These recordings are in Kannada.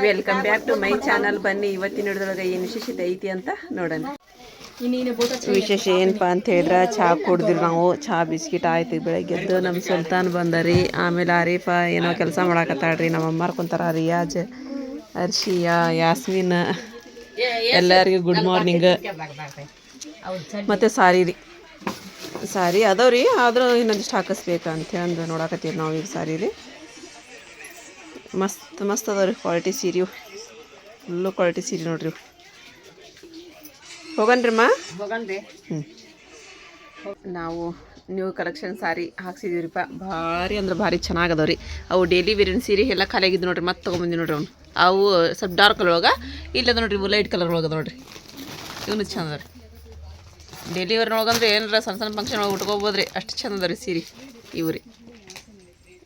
Welcome back to my channel. ಬನ್ನಿ ಇವತ್ತಿನ ಹಿಡಿದೊಳಗೆ ಏನು ವಿಶೇಷತೆ ಐತಿ ಅಂತ ನೋಡೋಣ. ವಿಶೇಷ ಏನಪ್ಪಾ ಅಂತ ಹೇಳಿದ್ರೆ ಚಹಾ ಕುಡಿದ್ರಿ ನಾವು. ಚಹಾ ಬಿಸ್ಕಿಟ್ ಆಯ್ತು ಬೆಳಗ್ಗೆದ್ದು. ನಮ್ಮ ಸುಲ್ತಾನ್ ಬಂದರಿ, ಆಮೇಲೆ ಆರೀಫ ಏನೋ ಕೆಲಸ ಮಾಡಾಕತ್ತಾಳ್ರಿ, ನಮ್ಮ ಅಮ್ಮಾರ್ ಕುಂತಾರ, ರಿಯಾಜ್, ಅರ್ಷಿಯಾ, ಯಾಸ್ಮಿನ್, ಎಲ್ಲರಿಗೂ ಗುಡ್ ಮಾರ್ನಿಂಗ್. ಮತ್ತು ಸಾರಿ ರೀ, ಸಾರಿ ಅದಾವ್ರಿ, ಆದರೂ ಇನ್ನೊಂದಿಷ್ಟು ಹಾಕಿಸ್ಬೇಕಂತ ಅಂದು ನೋಡಾಕತ್ತೀವಿ ನಾವು. ಈಗ ಸಾರಿ ರೀ ಮಸ್ತ್ ಮಸ್ತ್ ಅದಾವ್ರಿ ಕ್ವಾಲಿಟಿ ಸೀರೆ, ಫುಲ್ಲು ಕ್ವಾಲಿಟಿ ಸೀರೆ ನೋಡ್ರಿ. ಹೋಗನ್ರಿಮ್ಮ, ಹೋಗನ್ರಿ. ನಾವು ನ್ಯೂ ಕಲೆಕ್ಷನ್ ಸಾರಿ ಹಾಕ್ಸಿದೀವ್ರಿಪ್ಪ. ಭಾರಿ ಅಂದ್ರೆ ಭಾರಿ ಚೆನ್ನಾಗದವ್ರಿ. ಅವು ಡೈಲಿ ವೇರಿನ ಸೀರೆ ಎಲ್ಲ ಖಾಲಿ ಆಗಿದ್ದು ನೋಡ್ರಿ, ಮತ್ತೆ ತೊಗೊಂಬಂದಿ ನೋಡ್ರಿ. ಅವ್ನು ಅವು ಸ್ವಲ್ಪ ಡಾರ್ಕ್ ಕಲರ್ ಒಳಗೆ, ಇಲ್ಲದ ನೋಡ್ರಿ ಇವು ಲೈಟ್ ಕಲರ್ ಒಳಗೆ ನೋಡ್ರಿ. ಇವನು ಚಂದ ಅದ ರೀ. ಡೈಲಿ ವೇರ್ ಒಳಗಂದ್ರೆ ಏನಾರ ಸಣ್ಣ ಸಣ್ಣ ಫಂಕ್ಷನ್ ಒಳಗೆ ಉಟ್ಕೋಬೋದು ರೀ, ಅಷ್ಟು ಚಂದ ಅದ ರೀ ಸೀರೆ ಇವು ರೀ.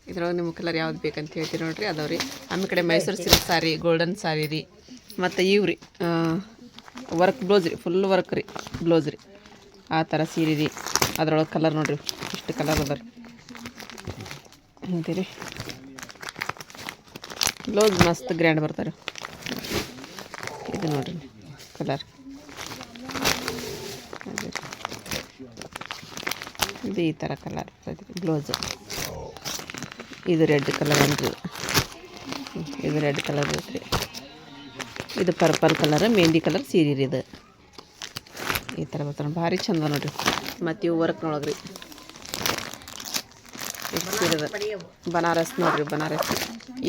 ಇದ್ರೊಳಗೆ ನಿಮ್ಮ ಕಲರ್ ಯಾವ್ದು ಬೇಕಂತ ಹೇಳ್ತೀರಿ ನೋಡಿರಿ, ಅದಾವೆ ರೀ. ಆಮೇಲೆ ಕಡೆ ಮೈಸೂರು ಸಿಲ್ಕ್ ಸಾರಿ, ಗೋಲ್ಡನ್ ಸಾರಿ ರೀ, ಮತ್ತು ಇವು ರೀ ವರ್ಕ್ ಬ್ಲೌಸ್ ರೀ, ಫುಲ್ ವರ್ಕ್ ರೀ ಬ್ಲೌಸ್ ರೀ, ಆ ಥರ ಸೀರೆ ರೀ. ಅದ್ರೊಳಗೆ ಕಲರ್ ನೋಡಿರಿ, ಇಷ್ಟು ಕಲರ್ ಅದ ರೀ ಅಂತೀರಿ. ಬ್ಲೌಸ್ ಮಸ್ತ್ ಗ್ರ್ಯಾಂಡ್ ಬರ್ತಾರೆ. ಇದು ನೋಡಿರಿ ಕಲರ್, ಇದು ಈ ಥರ ಕಲರ್ ಬರ್ತದೆ ಬ್ಲೌಸ್. ಇದು ರೆಡ್ ಕಲರ್ ಅಂದ್ರಿ, ಇದು ರೆಡ್ ಕಲರ್ ಐತ್ರಿ. ಇದು ಪರ್ಪಲ್ ಕಲರ್ ಮೆಹಂದಿ ಕಲರ್ ಸೀರೆ ರೀ. ಇದು ಈ ಥರ ಬರ್ತಾರೆ, ಭಾರಿ ಚಂದ ನೋಡಿರಿ. ಮತ್ತು ಇವು ವರ್ಕ್ನೊಳಗೆ ರೀ ಎಷ್ಟು ಸೀರೆ ಬನಾರಸ್ ನೋಡಿರಿ, ಬನಾರಸ್.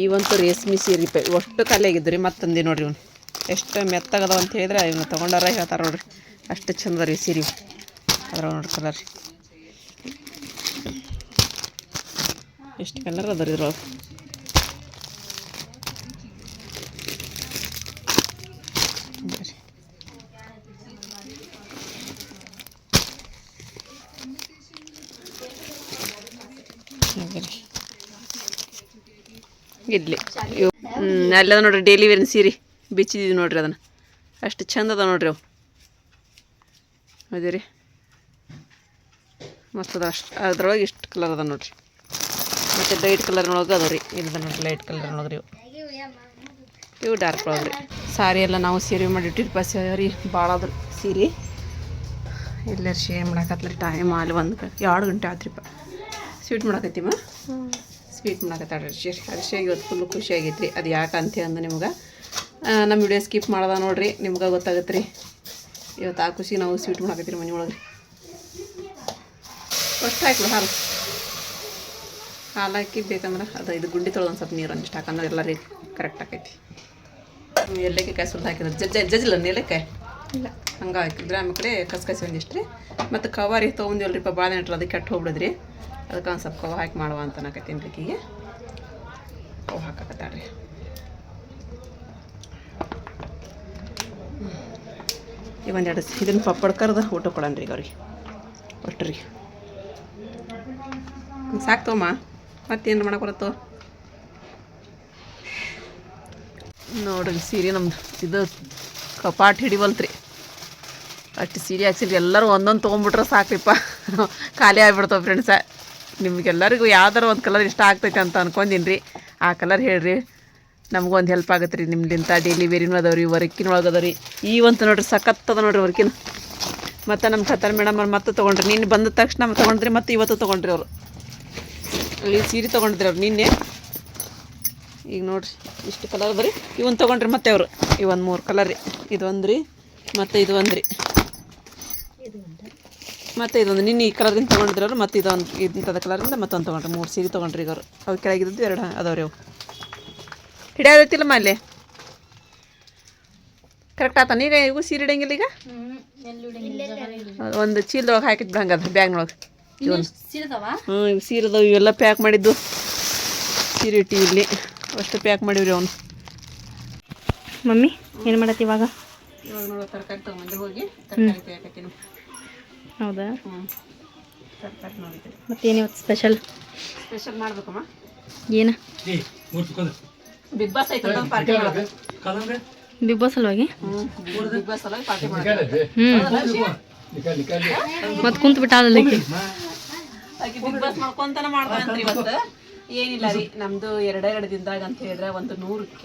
ಇವಂತೂ ರೇಷ್ಮೆ ಸೀರೆ ಪೈ ಅಷ್ಟು ಖಾಲಿ ಆಗಿದ್ದು ರೀ. ಮತ್ತೊಂದು ನೋಡಿರಿ, ಇವನು ಎಷ್ಟು ಮೆತ್ತಗದವ ಅಂತ ಹೇಳಿದ್ರೆ ಇವನು ತೊಗೊಂಡಾರ ಹೇಳ್ತಾರೆ ನೋಡಿರಿ, ಅಷ್ಟು ಚಂದ ರೀ ಸೀರೆ. ಅದ್ರ ನೋಡ್ರಿ ಕಲರ್ ಎಷ್ಟು ಕಲರ್ ಅದ ರೀ ಇದ್ರೊಳಗೆ. ಇಡ್ಲಿ ಇವು ಅಲ್ಲದ ನೋಡ್ರಿ ಡೈಲಿ ವೇರಿನ ಸೀರೆ ಬಿಚ್ಚಿದ್ದೀವಿ ನೋಡ್ರಿ, ಅದನ್ನು ಅಷ್ಟು ಚಂದ ಅದ ನೋಡ್ರಿ ಅವು. ಹೌದು ರೀ, ಮಸ್ತ್ ಅದ. ಅಷ್ಟು ಅದ್ರೊಳಗೆ ಇಷ್ಟು ಕಲರ್ ಅದ ನೋಡ್ರಿ. ಮತ್ತು ಲೈಟ್ ಕಲರ್ನೊಳಗೆ ಅದಾವ ರೀ. ಇದು ನೋಡಿರಿ ಲೈಟ್ ಕಲರ್ನೊಳಗೆ ರೀ ಇವು ಡಾರ್ಕ್ ಒಳಗೆ ರೀ. ಸಾರಿ ಎಲ್ಲ ನಾವು ಸೀರೆ ಮಾಡಿಟ್ಟಿರ್ಪ ಸರಿ ಭಾಳ ಅದ್ರ ಸೀರೆ. ಎಲ್ಲರೂ ಶೇರ್ ಮಾಡಾಕತ್ರಿ. ಟೈಮ್ ಅಲ್ಲಿ 2 ಗಂಟೆ ಆತ್ರಿಪ್ಪ. Sweet ಮಾಡಾಕತ್ತೀಮ, sweet ಮಾಡಾಕತ್ತಾಳ್ರಿ ಅರ್ಶಿ. ಅರ್ಶಿಯಾಗಿ ಇವತ್ತು ಫುಲ್ಲು ಖುಷಿ ಆಗೈತ್ರಿ. ಅದು ಯಾಕಂತ ಅಂದು ನಿಮ್ಗೆ ನಮ್ಮ ವಿಡಿಯೋ ಸ್ಕಿಪ್ ಮಾಡ್ದ ನೋಡಿರಿ, ನಿಮ್ಗೆ ಗೊತ್ತಾಗತ್ತೆ ರೀ. ಇವತ್ತು ಆ ಖುಷಿ ನಾವು ಸ್ವೀಟ್ ಮಾಡಾಕತ್ತೀರಿ ಮನೆ ಒಳಗೆ. ಅಷ್ಟು ಹಾಕ್ಲು ಹಾಲು ಹಾಕಿ ಬೇಕಂದ್ರೆ ಅದು ಇದು ಗುಂಡಿ ತೊಳೆದು ಒಂದು ಸ್ವಲ್ಪ ನೀರು ಒಂದಿಷ್ಟು ಹಾಕಂದ್ರೆ ಎಲ್ಲರಿಗೆ ಕರೆಕ್ಟ್ ಆಕೈತಿ. ಎಲ್ಲಕ್ಕೆ ಕಾಯಿ ಸುಲ್ದು ಹಾಕಿದ್ರೆ ಜಜ್ಜಿಲ್ಲ ನೆಲಕ್ಕೆ ಇಲ್ಲ, ಹಂಗೆ ಹಾಕಿದ್ರೆ ಆಮೇಲೆ ಕಡೆ ಕಸ್ಕಸಿ ಒಂದಿಷ್ಟು ರೀ. ಮತ್ತು ಕವಾರಿ ತೊಗೊಂಡಿವಲ್ರಿಪ್ಪ ಭಾಳ ನೆಟ್ರು, ಅದಕ್ಕೆ ಕೆಟ್ಟು ಹೋಗ್ಬಿಡಿದ್ರಿ. ಅದಕ್ಕೆ ಒಂದು ಸ್ವಲ್ಪ ಕವ ಹಾಕಿ ಮಾಡುವ ಅಂತ ಅನ್ನಕತ್ತೀನಿ ಬೇಕಿಗೆ ಕವ ಹಾಕಕತ್ತಾಳ್ರಿ. ಈಗ 1-2 ಇದನ್ನು ಪಪ್ಪಡ ಕರ್ದು ಊಟ ಕೊಡೋಣ ರೀ ಈಗ ಅವ್ರಿಗೆ ಅಷ್ಟು ರೀ. ಸಾಕು ತೋಮ್ಮ, ಮತ್ತೇನು ಮಾಡಕ್ಕೆ ಬರುತ್ತೋ ನೋಡ್ರಿ. ಸೀರೆ ನಮ್ದು ಇದು ಕಪಾಟ್ ಹಿಡಿವಲ್ತ್ರಿ, ಅಷ್ಟು ಸೀರೆ ಹಾಕ್ಸಿರಿ. ಎಲ್ಲರೂ ಒಂದೊಂದು ತೊಗೊಂಬಿಟ್ರೆ ಸಾಕ್ರಿಪ್ಪ, ಖಾಲಿ ಆಗಿಬಿಡ್ತಾವೆ ಫ್ರೆಂಡ್ಸ. ನಿಮಗೆಲ್ಲರಿಗೂ ಯಾವ್ದಾರ ಒಂದು ಕಲರ್ ಇಷ್ಟ ಆಗ್ತೈತೆ ಅಂತ ಅನ್ಕೊಂಡೀನಿ ರೀ. ಆ ಕಲರ್ ಹೇಳ್ರಿ, ನಮಗೊಂದು ಹೆಲ್ಪ್ ಆಗುತ್ತೆ ರೀ ನಿಮ್ಲಿಂತ. ಡೈಲಿ ವೇರಿನೂ ಅದಾವೆ ರೀ, ವರ್ಕಿನೊಳಗೆ ಅದಾವೆ ರೀ. ಈವಂತೂ ನೋಡಿರಿ ಸಖತ್ತದ ನೋಡಿರಿ ವರ್ಕಿನ. ಮತ್ತು ನಮ್ಮ ಖತಾರ್ ಮೇಡಮ್ ಅವ್ರು ಮತ್ತೆ ತೊಗೊಂಡ್ರಿ, ನಿನ್ನೆ ಬಂದ ತಕ್ಷಣ ತೊಗೊಂಡ್ರಿ, ಮತ್ತು ಇವತ್ತು ತೊಗೊಂಡ್ರಿ ಅವರು. ಈ ಸೀರೆ ತೊಗೊಂಡಿದ್ರಿ ಅವ್ರು ನಿನ್ನೆ. ಈಗ ನೋಡಿರಿ ಇಷ್ಟು ಕಲರ್ ಅದ ರೀ. ಇವನ್ ತೊಗೊಂಡ್ರಿ ಮತ್ತೆ ಅವರು. ಇವೊಂದು 3 ಕಲರ್ ರೀ. ಇದೊಂದು ರೀ, ಮತ್ತು ಇದು ಒಂದು ರೀ, ಮತ್ತು ಇದೊಂದು ನಿನ್ನೆ ಈ ಕಲರಿಂದ ತೊಗೊಂಡಿದ್ರು ಅವರು. ಮತ್ತು ಇದೊಂದು ಇಂಥದ್ದು ಕಲರಿಂದ ಮತ್ತೊಂದು ತೊಗೊಂಡ್ರಿ. 3 ಸೀರೆ ತೊಗೊಂಡ್ರಿ ಈಗ ಅವರು. ಅವು ಕೆಳಗಿದ್ದು 2 ಅದಾವ್ರಿ. ಅವು ಹಿಡಿಯೋದೈತಿಲ್ಲಮ್ಮ ಅಲ್ಲಿ ಕರೆಕ್ಟ್ ಆತ. ಈಗ ಇವು ಸೀರೆ ಹಿಡಿಯಂಗಿಲ್ಲ. ಈಗ ಒಂದು ಚೀಲದೊಳಗೆ ಹಾಕಿಟ್ಟು ಹಂಗದ ಬ್ಯಾಗ್ನೊಳಗೆ. ಇವು ಸೀರೆದವು ಇವೆಲ್ಲ ಪ್ಯಾಕ್ ಮಾಡಿದ್ದು ಸೀರೆ ಇಟ್ಟು ಇಲ್ಲಿ ಅಷ್ಟು ಪ್ಯಾಕ್ ಮಾಡಿವ್ರಿ ಅವನು. ಮಮ್ಮಿ ಏನು ಮಾಡತ್ತಿ ಇವಾಗ? ಇವಾಗ ನೋಡೋ ತರಕಾರಿ ತೊಗೊಂಬಂದು ಹೋಗಿ ತರಕಾರಿ ತೆಗಿತೀನಿ. ಹೌದಾ? ತರಕಾರಿ ನೋಡಿದ್ರಿ. ಮತ್ತೇನು ಇವತ್ತು ಸ್ಪೆಷಲ್ ಮಾಡ್ಬೇಕಮ್ಮ? ಏನು ಬಿಗ್ ಬಾಸ್ ಐತಲ್ಲ ಪಾರ್ಟಿ ಮಾಡೋದು. ಬಿಗ್ ಬಾಸ್ ಅಲ್ವಾಗಿ ಬಿಗ್ ಬಾಸ್ ಅಲ್ಲ ಪಾರ್ಟಿ ಮಾಡೋದು. ಮತ್ತೆ ಕುಂತು ಬಿಟ್ಟಾಳಲ್ಲ ಆಕೆ ಬಿಗ್ ಬಾಸ್ ಮಾಡ್ಕೊಂತಾನೆ ಮಾಡ್ದಂತ್ರಿ ಇವತ್ತು. ಏನಿಲ್ಲ ರೀ, ನಮ್ಮದು 2 ದಿನದಾಗ ಅಂತ ಹೇಳಿದ್ರೆ ಒಂದು 100K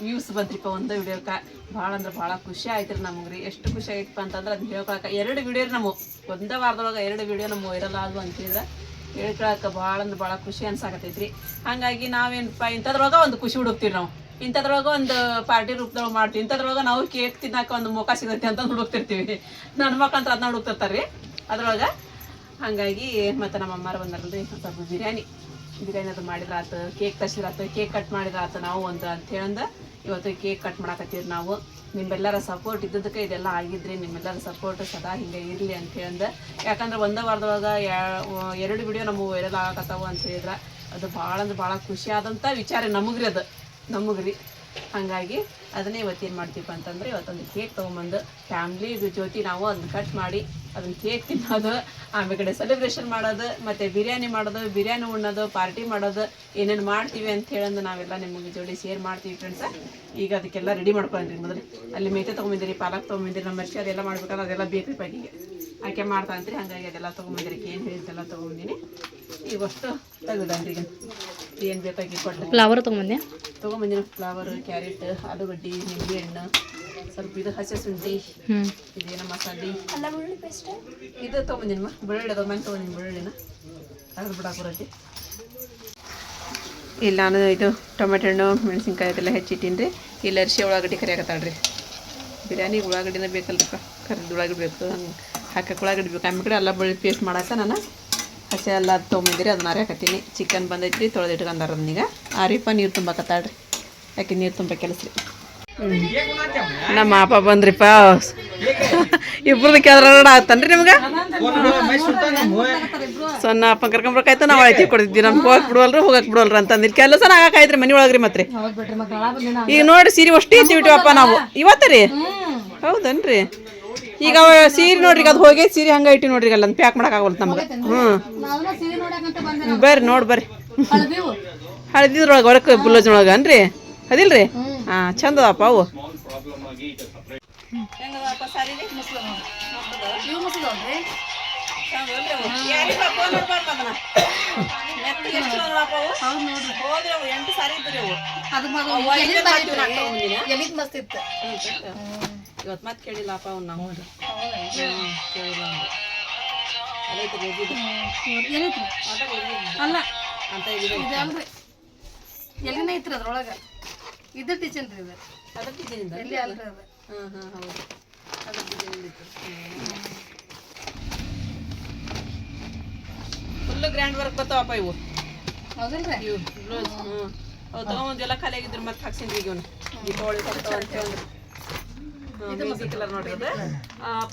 ವ್ಯೂಸ್ ಬಂತ್ರಿಪ್ಪ ಒಂದು ವಿಡಿಯೋಕ್ಕೆ. ಭಾಳ ಅಂದ್ರೆ ಭಾಳ ಖುಷಿ ಆಯ್ತು ರೀ ನಮಗೆ ರೀ. ಎಷ್ಟು ಖುಷಿ ಆಗೈತಪ್ಪ ಅಂತಂದ್ರೆ ಅದು ಹೇಳ್ಕೊಳಕ್ಕೆ 2 ವಿಡಿಯೋ ರೀ ನಮಗೆ ಒಂದೇ ವಾರದೊಳಗೆ 2 ವಿಡಿಯೋ ನಮ್ಮ ವೈರಲ್ ಆದವು ಅಂತೇಳಿದ್ರೆ ಹೇಳ್ಕೊಳಕ್ಕೆ ಭಾಳ ಅಂದ್ರೆ ಭಾಳ ಖುಷಿ ಅನ್ಸಾಕತ್ತೈತ್ರಿ. ಹಾಗಾಗಿ ನಾವೇನಪ್ಪ ಇಂಥದ್ರೊಳಗೆ ಒಂದು ಖುಷಿ ಹುಡುಕ್ತೀವಿ ನಾವು. ಇಂಥದ್ರೊಳಗೆ ಒಂದು ಪಾರ್ಟಿ ರೂಪದೊಳಗೆ ಮಾಡ್ತೀವಿ. ಇಂಥದ್ರೊಳಗೆ ನಾವು ಕೇಕ್ ತಿನ್ನಕ್ಕೆ ಒಂದು ಮುಖ ಸಿಗುತ್ತೆ ಅಂತ ಹುಡುಕ್ತಿರ್ತೀವಿ. ನನ್ನ ಮಕ್ಕಳು ಅಂತ ಅದನ್ನ ಹುಡುಕ್ತಿರ್ತಾರೆ ರೀ ಅದ್ರೊಳಗೆ. ಹಾಗಾಗಿ ಮತ್ತು ನಮ್ಮ ಅಮ್ಮಾರು ಬಂದಾರಲ್ರಿ ಸ್ವಲ್ಪ ಬಿರಿಯಾನಿ ಅದು ಮಾಡಿದ್ರೆ ಆತು, ಕೇಕ್ ತರ್ಸಿದ್ರಾತು, ಕೇಕ್ ಕಟ್ ಮಾಡಿದ್ರೆ ಆತು. ನಾವು ಒಂದು ಅಂತೇಳಂದು ಇವತ್ತು ಕೇಕ್ ಕಟ್ ಮಾಡಕತ್ತೀವಿ ನಾವು. ನಿಮ್ಮೆಲ್ಲರ ಸಪೋರ್ಟ್ ಇದ್ದದಕ್ಕೆ ಇದೆಲ್ಲ ಆಗಿದ್ರಿ. ನಿಮ್ಮೆಲ್ಲರ ಸಪೋರ್ಟ್ ಸದಾ ಹಿಂಗೆ ಇರಲಿ ಅಂತೇಳಂದು. ಯಾಕಂದ್ರೆ ಒಂದೇ ವಾರದೊಳಗೆ 2 ವಿಡಿಯೋ ನಮ್ಮ ವೈರಲ್ ಆಗಕತ್ತಾವು ಅಂತ ಹೇಳಿದ್ರೆ ಅದು ಭಾಳ ಅಂದ್ರೆ ಭಾಳ ಖುಷಿ ಆದಂಥ ವಿಚಾರ ನಮಗೆ ರೀ. ಅದು ನಮಗೆ ರೀ. ಹಾಗಾಗಿ ಅದನ್ನೇ ಇವತ್ತೇನು ಮಾಡ್ತೀವಿ ಅಂತಂದರೆ ಇವತ್ತೊಂದು ಕೇಕ್ ತೊಗೊಂಬಂದು ಫ್ಯಾಮ್ಲಿ ಜೊತೆ ನಾವು ಅದನ್ನ ಕಟ್ ಮಾಡಿ ಅದನ್ನ ಕೇಕ್ ತಿನ್ನೋದು, ಆಮೇಲೆ ಕಡೆ ಸೆಲೆಬ್ರೇಷನ್ ಮಾಡೋದು, ಮತ್ತು ಬಿರಿಯಾನಿ ಮಾಡೋದು, ಬಿರಿಯಾನಿ ಉಣ್ಣೋದು, ಪಾರ್ಟಿ ಮಾಡೋದು, ಏನೇನು ಮಾಡ್ತೀವಿ ಅಂತ ಹೇಳಂದು ನಾವೆಲ್ಲ ನಿಮಗೆ ಜೋಡಿ ಶೇರ್ ಮಾಡ್ತೀವಿ ಫ್ರೆಂಡ್ಸ. ಈಗ ಅದಕ್ಕೆಲ್ಲ ರೆಡಿ ಮಾಡ್ಕೊಂಡ್ರಿ ಮೊದಲು. ಅಲ್ಲಿ ಮೇತೆ ತೊಗೊಂಬಂದಿರಿ, ಪಾಲಕ್ ತೊಗೊಂಬಂದಿರಿ, ನಮ್ಮ ಮರ್ಷಿ ಅದೆಲ್ಲ ಮಾಡ್ಬೇಕಾದ್ರೆ ಅದೆಲ್ಲ ಬೇಕು ಪಾಕಿಗೆ ಆಕೆ ಮಾಡ್ತಾ ಅಂತೀರಿ. ಹಾಗಾಗಿ ಅದೆಲ್ಲ ತೊಗೊಂಬಂದಿರಿ, ಏನು ಹೇಳಿದ್ದೆಲ್ಲ ತೊಗೊಂಡಿನಿ. ಇವಷ್ಟು ತೆಗೆದನ್ರಿ ಈಗ ಏನು ಬೇಕಾಗಿ ಕೊಟ್ಟು ಫ್ಲವರ್ ತೊಗೊಂಬಂದಿನಿ. ಫ್ಲವರ್, ಕ್ಯಾರೆಟ್, ಆಲೂಗಡ್ಡೆ, ನಿಂಬೆ ಹಣ್ಣು, ಸ್ವಲ್ಪ ಇದು ಹಸಿ ಶುಂಠಿ, ಇದೇನೋ ಮಸಾಲೆ, ಇದು ತೊಗೊಂಬಂದಿನಮ್ಮ. ಬೆಳ್ಳುಳ್ಳಿ ಅದು ಮನೆ ತೊಗೊಂಡಿನಿ. ಬೆಳ್ಳುಳ್ಳಿನ ಅದ್ರ ಬಿಡಾಕ್ ಬರತ್ತೆ. ಇಲ್ಲಿ ನಾನು ಇದು ಟೊಮೆಟೊ ಹಣ್ಣು, ಮೆಣಸಿನ್ಕಾಯಿ ಅದೆಲ್ಲ ಹೆಚ್ಚಿಟ್ಟೀನಿ ರೀ. ಇಲ್ಲಿ ಅರಿಶಿ ಉಳ್ಳಾಗಡ್ಡಿ ಕರಿಯಾಕತ್ತಾಳ್ರಿ. ಬಿರಿಯಾನಿಗೆ ಉಳ್ಳಾಗಡ್ಡಿನ ಬೇಕಲ್ರಿಪ್ಪ, ಕರಿದು ಉಳ್ಳಾಗಡ್ಡಿ ಬೇಕು. ಹಂಗೆ ಹಾಕಕ್ಕೆ ಉಳ್ಳಾಗಡ್ಡಿ ಬೇಕು. ಆಮೇಲೆ ಕಡೆ ಎಲ್ಲ ಬೆಳ್ಳಿ ಪೇಸ್ಟ್ ಮಾಡಕ್ಕೆ ನಾನು ಹಸಿ ಎಲ್ಲ ತೊಗೊಂಬಂದಿರಿ, ಅದನ್ನ ಅರಿಯಾಕತ್ತೀನಿ. ಚಿಕನ್ ಬಂದೈತ್ರಿ, ತೊಳೆದಿಟ್ಕೊಂಡಾರ ಅದನ್ನೀಗ. ಆರಿಪ್ಪ ನೀರು ತುಂಬಾಕತ್ತಾಳ್ರಿ, ಯಾಕೆ ನೀರು ತುಂಬ ಕೆಲಸ ರೀ. ನಮ್ಮ ಅಪ್ಪ ಬಂದ್ರಿಪ್ಪ. ಇಬ್ರದ್ದು ಕೆಲ್ರ ಆಗ್ತಾನ್ರಿ ನಿಮ್ಗೆ. ಸಣ್ಣ ಅಪ್ಪ ಕರ್ಕೊಂಬರ್ಕಾಯ್ತು, ನಾವು ಅಳತಿ ಕೊಡ್ತಿದ್ವಿ. ನಮ್ಗೆ ಹೋಗಕ್ಕೆ ಬಿಡುವಲ್ರಿ, ಹೋಗಕ್ಕೆ ಬಿಡುವಲ್ರಿ ಅಂತಂದಿರಿ. ಕೆಲಸ ಆಗಾಕಾಯ್ತ್ರಿ ಮನೆ ಒಳಗ್ರಿ. ಮತ್ತೆ ಈಗ ನೋಡಿ ಸೀರೆ ಅಷ್ಟು ಇಟ್ಟಿವಿಟಿವಪ್ಪ ನಾವು ಇವತ್ತ ರೀ. ಹೌದನ್ರಿ. ಈಗ ಸೀರೆ ನೋಡ್ರಿ, ಅದು ಹೋಗಿ ಸೀರೆ ಹಂಗೆ ಇಟ್ಟು ನೋಡ್ರಿ, ಅಲ್ಲ ಪ್ಯಾಕ್ ಮಾಡೋಕ್ಕಾಗಲ್ಲ ನಮ್ಗೆ. ಬರ್ರಿ ನೋಡಿ ಬರ್ರಿ. ಹಳದಿದ್ರೊಳಗೆ ಹೊರಕ್ಕೆ ಬ್ಲೌಸ್ನೊಳಗೆ ಅನ್ರಿ ಅದಿಲ್ರಿ. ಹಾಂ ಚಂದ ಅದಪ್ಪ ಅವು. ಇವತ್ತು ಮತ್ತೆ ಕೇಳಿಲ್ಲಪ್ಪ ಅವ್ನು ನಾವು ಕೇಳಿಲ್ಲ ಅಲ್ಲ ಅಂತ ಇದಲ್ರಿ ಎಲ್ಲಿನ ಐತ್ರಿ ಅದ್ರೊಳಗೆ. ಇದು ಟಿಚನ್ ರೀ ಇದು. ಅದ್ರ ಡಿಸೈನಿಂದ ಎಲ್ಲಿ ಅಲ್ರಿ ಅದು. ಹೌದು ಅದ್ರ ಡಿಸೈನಿಂದ ಇತ್ತು. ಫುಲ್ ಗ್ರ್ಯಾಂಡ್ ವರ್ಕ್ ಬರ್ತಾವಪ್ಪ ಇವು. ಹೌದಿಲ್ರಿ ಇವು ಬ್ಲೌಸ್. ಅವು ತೊಗೊಂಬಂದು ಖಾಲಿ ಆಗಿದ್ರು ಮತ್ತೆ ಹಾಕ್ಸಿನ್ರಿ ಈಗ ಇವನು. ದೀಪಾವಳಿ ಬರ್ತಾವ ಅಂತ ಹೇಳಿದ್ರು. ಮೆಹಂದಿ ಕಲರ್ ನೋಡ್ರಿ ಅದು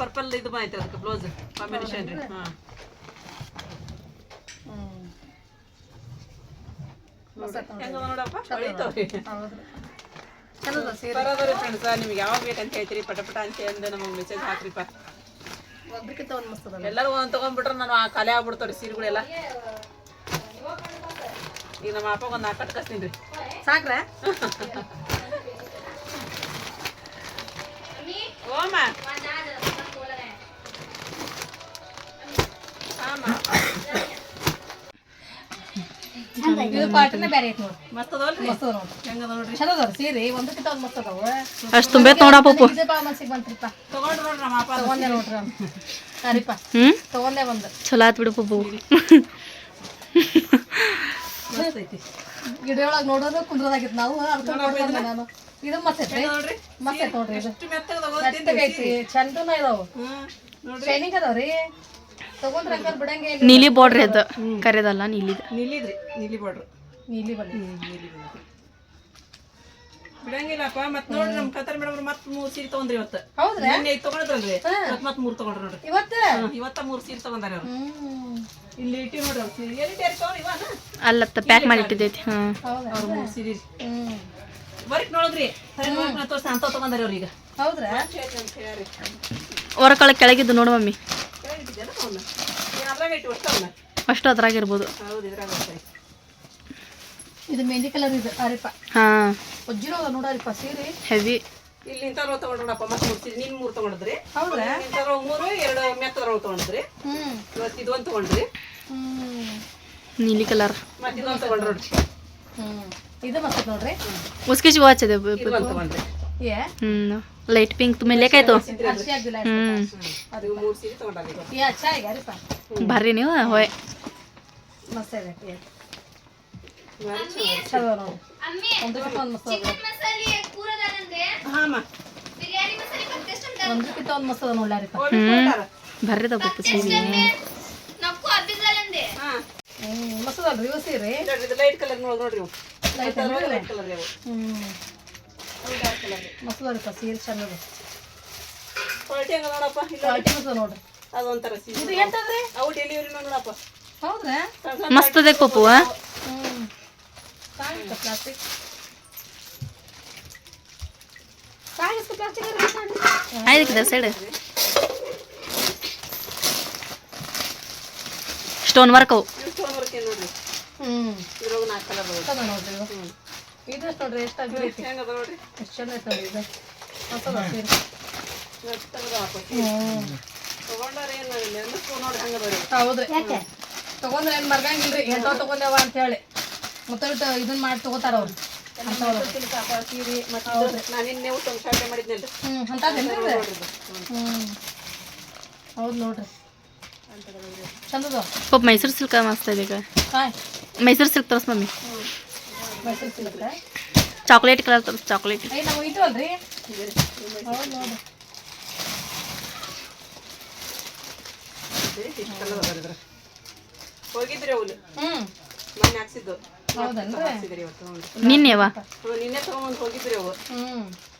ಪರ್ಪಲ್ ಇದು ಬಂದೈತೆ ಅದಕ್ಕೆ ಬ್ಲೌಸ್ ಕಾಂಬಿನೇಷನ್ ರೀ. ಹಾಂ ಹೆಂಗದ ನೋಡಪ್ಪ ಹೊಳಿತಾವ್ರಿ. ಬರೋದ್ರಿ ಫ್ರೆಂಡ್ಸ. ನಿಮ್ಗೆ ಯಾವಾಗ ಬೇಕಂತ ಹೇಳ್ತೀರಿ ಪಟ ಅಂತ ಅಂದು ನಮಗೆ ಮೆಸೇಜ್ ಹಾಕ್ರಿಪ್ಪ. ಒಬ್ರಿಗಿಂತ ಒಂದು ಮಸ್ತ್ ಅದ. ಎಲ್ಲರೂ ಒಂದು ತೊಗೊಂಡ್ಬಿಟ್ರೆ ನಾನು ಖಾಲಿ ಆಗ್ಬಿಡ್ತಾವ್ರಿ ಸೀರೆಗಳೆಲ್ಲ. ಈಗ ನಮ್ಮ ಅಪ್ಪ ಒಂದು 4 ಕಟ್ಕಸ್ತೀನಿ ರೀ. ಸಾಕ್ರೆ ಓಮ ಇದು ಪಾಟನೇ ಬೇರೆ ಐತಿ ನೋಡಿ. ಮಸ್ತ್ ಅದವಲ್ರಿ. ಮಸ್ತ್ ಅದ ನೋಡ್ರಿ. ಹೆಂಗದ ನೋಡ್ರಿ. ಚಲೋ ಅದಾವ್ರಿ ಸೀರೆ. ಒಂದಕ್ಕಿಂತ ಒಂದು ಮಸ್ತ್ ಅದಾವ. ಅಷ್ಟು ತುಂಬೈತ್ ನೋಡಪ್ಪ. ಇದೇ ಬಾ ಮನ್ಸಿಗೆ ಬಂತ್ರಿಪ್ಪ. ತಗೊಂಡ್ರಿ ನೋಡ್ರಿ ನಮ್ಮ ಅಪ್ಪ. ತಗೊಂಡೆ ನೋಡ್ರಿ ಅವ್ನು. ಸರಿಪ್ಪ ತಗೊಂಡೆ ಒಂದು. ಚಲೋ ಆತ್ ಬಿಡು ಪಪ್ಪು. ಮಸ್ತ್ ಐತಿ. ಗಿಡೊಳಗೆ ನೋಡೋದು ಕುಂದ್ರದಾಗಿತ್ತು ನಾವು. ಅದಕ್ಕೆ ನೋಡ್ಬಂದೆ ನಾನು. ಇದು ಮಸ್ತ್ ಐತ್ರಿ. ನೋಡ್ರಿ ಮಸ್ತ್ ಐತಿ ನೋಡ್ರಿ. ಇದು ಎಷ್ಟು ಮೆತ್ತಗದ ಮೆತ್ತಗೈತಿ. ಚಂದನ ಇದಾವು. ನೋಡ್ರಿ. ಶೈನಿಂಗ್ ಅದಾವ್ರಿ. ತಗೊಂಡ್ರೆ ಅಂಕಲ್ ಬಿಡಂಗೆ ಇಲ್ಲ. ನೀಲಿ ಬಾರ್ಡ್ರಿ ಅದು ಕರೆದಲ್ಲ ನೀಲಿದ. ನೀಲಿದ್ರಿ ನೀಲಿ ಬಾರ್ಡ್ರು. ನೀಲಿ ಬಣ್ಣ. ನೀಲಿ ಬಿಡಂಗಿಲ್ಲಪ್ಪ. ಮತ್ತೆ ನೋಡ್ರಿ ನಮ್ಮ ಕತ್ತರಿ ಮೇಡಮ್ ಮತ್ತೆ 3 ಸೀರೆ ತಗೊಂಡ್ರಿ ಇವತ್ತು. ಹೌದ್ರಾ? ನಿನ್ನೆ ತಗೊಂಡ್ರಲ್ರಿ ಮತ್ತೆ 3 ತಗೊಂಡ್ರಿ ನೋಡ್ರಿ. ಇವತ್ತು ಇವತ್ತ 3 ಸೀರೆ ತಗೊಂಡಾರ ಅವ್ರು. ಇಲ್ಲಿ ಇಟ್ಟಿ ನೋಡ್ರಿ ಅವ್ರು ಸೀರೆ ಎಲ್ಲಿ ತಗೊಂಡ್ರಿ ಇವನ ಅಲ್ಲತ್ತ ಪ್ಯಾಕ್ ಮಾಡಿ ಇಟ್ಟಿದ್ದೈತಿ. ಹಾಂ ಹೌದಾ? ಅವ್ರು 3 ಸೀರೆ ವರ್ಕ್ ನೋಡಿದ್ರಿ ಸರಿ ವರ್ಕ್ ತೋರಿಸಿ ಅಂತ ತಗೊಂಡಾರ ಅವ್ರೀಗ. ಹೌದ್ರಾ? ಹೊರಕಳ ಕೆಳಗಿದ್ದು ನೋಡು ಮಮ್ಮಿ. ಕೇಳಿದ್ದೇನ ಅವನ್ನ ಅದ್ರಾಗ ಇಟ್ಟು ಒಟ್ಟವನ್ನ. ಅಷ್ಟು ಅದ್ರಾಗಿರ್ಬೋದು. ಹೌದು ಇದ್ರಾಗ ಇದು ಮೆಹಂದಿ ಕಲರ್ ಇದು ಅರಿಪ. ಹಾಂ ಒಜ್ಜಿರೋ ನೋಡರಿಪ್ಪ ಸೀರೆ ಹೆವಿ. ಇಲ್ಲಿ ಇಂಥವ್ರು ತಗೊಂಡ್ರಪ್ಪ ಮತ್ತೆ 3 ಸೀರೆ. ನೀನು 3 ತಗೊಂಡಿದ್ರಿ. ಹೌದ್ರಾ? ಇಂಥವ್ರು 3 2 ಮೆತ್ತದ್ರೊಳಗೆ ತಗೊಂಡಿದ್ರಿ. ಇವತ್ತು ಇದೊಂದು ತಗೊಂಡ್ರಿ. ನೀಲಿ ಕಲರ್. ಮತ್ತೆ ಇದೊಂದು ತಗೊಂಡ್ರಿ ನೋಡ್ರಿ. ಇದು ಮಸ್ತ್ ನೋಡ್ರಿ उसकी जो अच्छे दे ಇದು ಒಂದು ತಗೊಂಡ್ರಿ ಏ लाइट पिंक तुम्हें लेके तो ಅರ್ಶಿ ಆಗಿಲ್ಲ ಅದು 3 ಸೀರೆ ತಗೊಂಡಾರಿ ಏ ಅಚ್ಚಾ ಈಗ ರೀ भारी नहीं हुआ होए ಮಸ್ತ್ ಇದೆ ಚಲೋ ನೋಡಿ ಒಂದು ಮಸ್ತ್ ಅದ ಹಾಂ ಅಮ್ಮ ಒಂದಕ್ಕಿಂತ ಒಂದು ಮಸ್ತ್ ಅದ ನೋಡ್ಲಾರಿಪ್ಪ भारी तो पप्पू सीरी ಮಸ್ತ್ ಅಲ್ರಿ ಇವು ಸೀರೆ ಇದು ಲೈಟ್ ಕಲರ್ ನೋಡ್ರಿ ಇವು. ಲೈಟ್ ಲೈಟ್ ಕಲರ್ ಇವು ಮಸ್ತ್ ಅದ ಸೀರೆ ಚಂದ ಅದ ಕ್ವಾಲಿಟಿ ಹಂಗ ನೋಡಪ್ಪ ಇಲ್ಲ ಕ್ವಾಲಿಟಿ ಮಸ್ತ್ ನೋಡಿ ಅದೊಂಥರ ಸೀರೆ ಇದು ಎಂತದ್ರಿ ಅವು ಡೆಲಿವರಿ ನೋಡಪ್ಪ ಹೌದ್ರಾ मस्त देख पप्पू ಪ್ಲಾಸ್ಟಿಕ್ आई देख इधर साइड स्टोन वर्क हो ಸ್ಟೋನ್ ವರ್ಕ್ ಏನು ನೋಡ್ರಿ ಇದ್ರೊಳಗೆ 4 ಕಲರ್ ಅದಾವ ಚಂದ ನೋಡ್ರಿ ಇದು ಎಷ್ಟು ನೋಡ್ರಿ ಎಷ್ಟು ಆಗೈತಿ ಹೆಂಗ ಅದ ನೋಡ್ರಿ ಎಷ್ಟು ಚಂದ ಐತೆ ನೋಡಿ ಇದು ಮಸ್ತ್ ಅದ ಸೀರೆ ಎಷ್ಟು ಅದಾವಪ್ಪ ತಗೊಂಡಾರ ಏನು ನೋಡ್ರಿ ಹಂಗ ಅದಾವ ರೀ ಹೌದ್ರಿ ತಗೊಂಡ್ರೆ ಏನು ಮರ್ಗಂಗಿಲ್ರಿ ಎಂಟೋ ತಗೊಂಡೇವ ಅಂತ ಹೇಳಿ ಮತ್ತೆ ಇದನ್ನ ಮಾಡಿ ತಗೋತಾರ ಅವ್ರು ಸೀರೆ ಮತ್ತೆ ನಾನು ಇನ್ನೇ ಊಟ ಶಾಲೆ ಮಾಡಿದ್ನಲ್ರಿ ಅಂತದೇನ್ರಿ ಹೌದು ನೋಡ್ರಿ ಚಂದದ पप मैसूर सिल्क मस्त है देखा ಹಾಯ್ मैसूर सिल्क तरस mummy Mysuru silk chocolate colour तरस चॉकलेट ಏ ನಾವು ಇದು ಅಲ್ರಿ ಹೌದು ನೋಡ್ರಿ ಇಷ್ಟು ಕಲರ್ ಅದಾವ ಇದ್ರ ಹೋಗಿದ್ರಿ ಅವಳು ಹ್ಞೂ ಮೊನ್ನೆ ಹಾಕ್ಸಿದ್ದು ಹೌದನ್ರಿ ಹಾಕ್ಸಿದ್ರಿ ಇವತ್ತು ನೋಡ್ರಿ ನಿನ್ನೆ ವಾ ನಿನ್ನೆ ತಗೊಂಡ್ ಹೋಗಿದ್ರಿ ಅವು ಹ್ಞೂ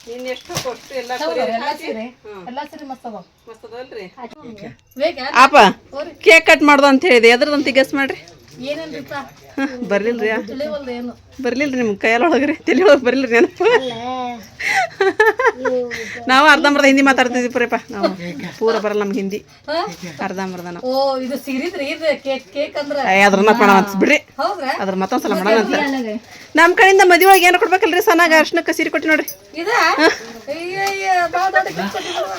ನಿನ್ನೆ ಎಷ್ಟು ಕೊಟ್ಟು ಎಲ್ಲ ಎಲ್ಲ ಸೀರೆ ಎಲ್ಲ ಸೀರೆ ಮಸ್ತ್ ಅದಾವ ಮಸ್ತ್ ಅದಲ್ರಿ ಬೇಕಾ ಆಪ ಕೇಕ್ ಕಟ್ ಮಾಡ್ದು ಅಂತ ಹೇಳಿದೆ ಎದ್ರದಂತ ಗೆಸ್ ಮಾಡ್ರಿ ಏನೇನ್ರಿಪ್ಪ ಬರ್ಲಿಲ್ರಿ ತಿಳಿವಲ್ದು ಏನು ಬರ್ಲಿಲ್ರಿ ನಿಮ್ ಕೈಯಲ್ಲೊಳಗ್ರಿ ತಲೆ ಒಳಗೆ ಬರ್ಲಿಲ್ರಿ ನೆನಪು ನಾವು ಅರ್ಧಂಬರ್ಧ ಹಿಂದಿ ಮಾತಾಡ್ತಿದ್ವಿ ಪುರಪ್ಪ ನಾವು ಪೂರ ಬರಲ್ಲ ನಮ್ಗೆ ಹಿಂದಿ ಅರ್ಧಂಬರ್ಧ ನಾವು ಓ ಇದು ಸೀರಿದ್ರಿ ಇದು ಕೇಕ್ ಕೇಕ್ ಅಂದ್ರ ಅದ್ರನ್ನ ಮಾಡೋಣ ಅನ್ಸ್ಬಿಡ್ರಿ ಹೌದ್ರಾ ಅದ್ರ ಮತ್ತೊಂದ್ಸಲ ಮಾಡೋಣ ಅಂತ ನಮ್ಮ ಕಡೆಯಿಂದ ಮದುವೆ ಒಳಗೆ ಏನು ಕೊಡ್ಬೇಕಲ್ರಿ ಸಣ್ಣಾಗ ಅರ್ಶನಕ್ಕೆ ಸೀರೆ ಕೊಟ್ಟು ನೋಡ್ರಿ ಇದ ಅಯ್ಯಯ್ಯ ಭಾಳ ದೊಡ್ಡ gift ಕೊಟ್ಟಿದ್ರವ್ವ.